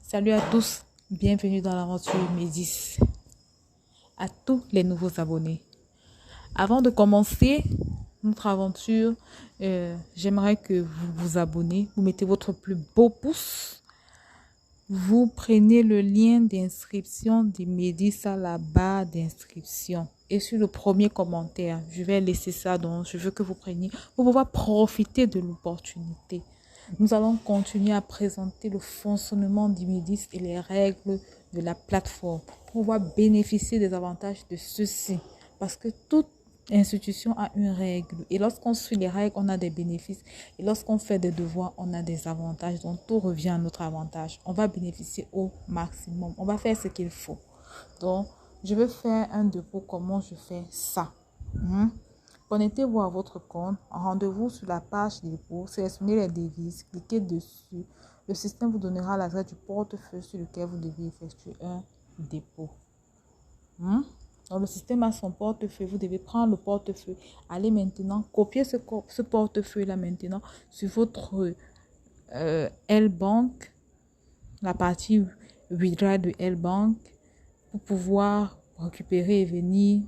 Salut à tous, bienvenue dans l'aventure Médis, à tous les nouveaux abonnés. Avant de commencer notre aventure, j'aimerais que vous vous abonnez, vous mettez votre plus beau pouce, vous prenez le lien d'inscription de Médis à la barre d'inscription et sur le premier commentaire, je vais laisser ça, donc je veux que vous preniez pour pouvoir profiter de l'opportunité. Nous allons continuer à présenter le fonctionnement d'Imedis et les règles de la plateforme pour pouvoir bénéficier des avantages de ceci. Parce que toute institution a une règle. Et lorsqu'on suit les règles, on a des bénéfices. Et lorsqu'on fait des devoirs, on a des avantages. Donc, tout revient à notre avantage. On va bénéficier au maximum. On va faire ce qu'il faut. Donc, je vais faire un dépôt. Comment je fais ça? Connectez-vous à votre compte, rendez-vous sur la page dépôt, sélectionnez les devises, cliquez dessus. Le système vous donnera l'adresse du portefeuille sur lequel vous devez effectuer un dépôt. Donc le système a son portefeuille, vous devez prendre le portefeuille, aller maintenant, copier ce portefeuille-là maintenant sur votre L-Bank, la partie withdraw de L-Bank, pour pouvoir récupérer et venir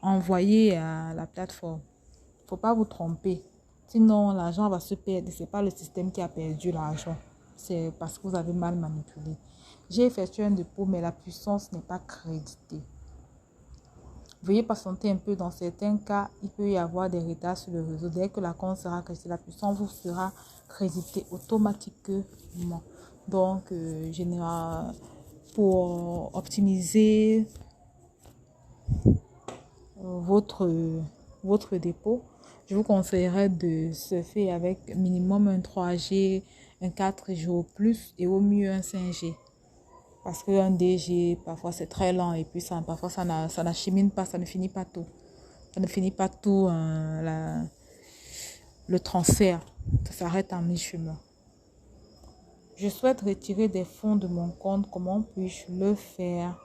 envoyer à la plateforme. Il ne faut pas vous tromper. Sinon, l'argent va se perdre. Ce n'est pas le système qui a perdu l'argent. C'est parce que vous avez mal manipulé. J'ai effectué un dépôt, mais la puissance n'est pas créditée. Veuillez patienter un peu. Dans certains cas, il peut y avoir des retards sur le réseau. Dès que la compte sera créditée, la puissance vous sera créditée automatiquement. Donc, pour optimiser votre dépôt, je vous conseillerais de surfer avec minimum un 3G, un 4G au plus et au mieux un 5G. Parce qu'un DG, parfois c'est très lent et puis parfois ça n'achemine pas, ça ne finit pas tout. Ça ne finit pas tout le transfert. Ça s'arrête en mi-chemin. Je souhaite retirer des fonds de mon compte. Comment puis-je le faire?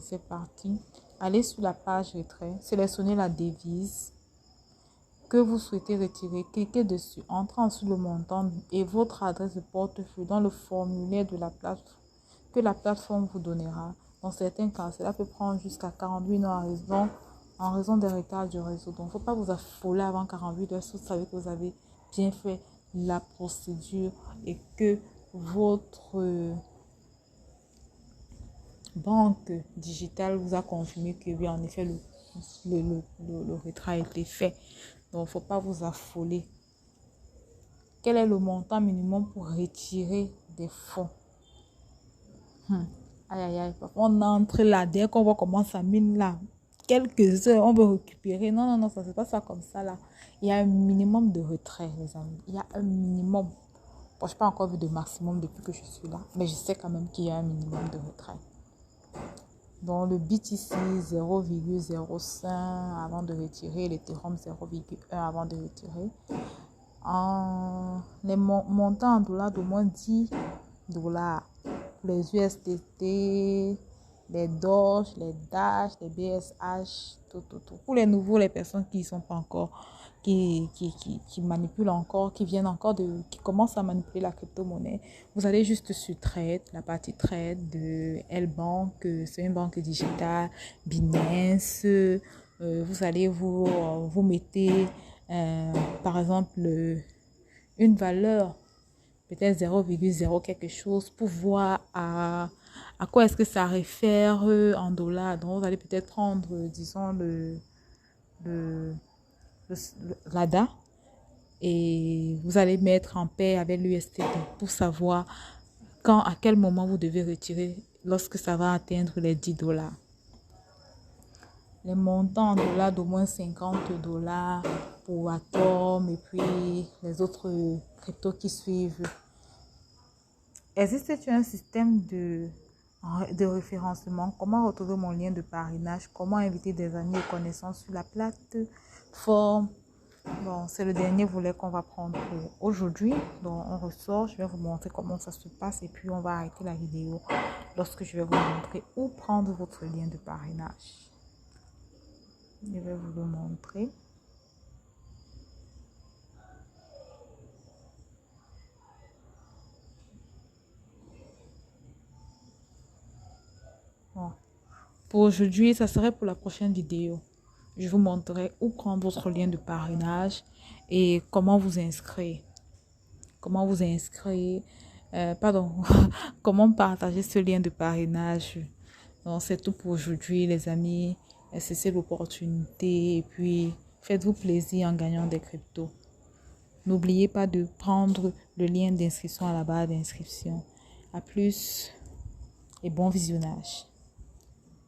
C'est parti. Allez sur la page retrait, sélectionnez la devise que vous souhaitez retirer, cliquez dessus, entrez ensuite le montant et votre adresse de portefeuille dans le formulaire de la plateforme que la plateforme vous donnera. Dans certains cas, cela peut prendre jusqu'à 48 heures en raison des retards du réseau. Donc, il ne faut pas vous affoler avant 48 heures si vous savez que vous avez bien fait la procédure et que votre banque digitale vous a confirmé que oui, en effet, le retrait a été fait. Donc, il ne faut pas vous affoler. Quel est le montant minimum pour retirer des fonds? Aïe, aïe, aïe. On entre là, dès qu'on voit comment ça mine là, quelques heures, on veut récupérer. Non, non, non, ça ne se passe pas comme ça là. Il y a un minimum de retrait, les amis. Il y a un minimum. Bon, je n'ai pas encore vu de maximum depuis que je suis là, mais je sais quand même qu'il y a un minimum de retrait. Donc, le BTC 0,05 avant de retirer, l'Ethereum 0,1 avant de retirer. Les montants en dollars d'au moins 10 dollars. Les USDT, les Doge, les Dash, les BSH, tout. Pour les nouveaux, les personnes qui sont pas encore, qui manipulent encore, qui commencent à manipuler la crypto-monnaie, vous allez juste sur Trade, la partie Trade de L-Bank, c'est une banque digitale, Binance, vous allez vous mettez, par exemple, une valeur, peut-être 0,0 quelque chose, pour voir à quoi est-ce que ça réfère en dollars. Donc, vous allez peut-être prendre, disons, l'ADA et vous allez mettre en paix avec l'USDT pour savoir à quel moment vous devez retirer lorsque ça va atteindre les 10 dollars. Les montants en dollars d'au moins 50 dollars pour Atom et puis les autres cryptos qui suivent. Existe-t-il un système de référencement? Comment retrouver mon lien de parrainage? Comment inviter des amis et connaissances sur la plateforme? Bon, c'est le dernier volet qu'on va prendre pour aujourd'hui. Donc, on ressort. Je vais vous montrer comment ça se passe et puis on va arrêter la vidéo lorsque je vais vous montrer où prendre votre lien de parrainage. Je vais vous le montrer. pour aujourd'hui, ça serait pour la prochaine vidéo. Je vous montrerai où prendre votre lien de parrainage et comment vous inscrire. Comment vous inscrire, comment partager ce lien de parrainage. Donc, c'est tout pour aujourd'hui, les amis. Saisissez l'opportunité et puis faites-vous plaisir en gagnant des cryptos. N'oubliez pas de prendre le lien d'inscription à la barre d'inscription. À plus et bon visionnage.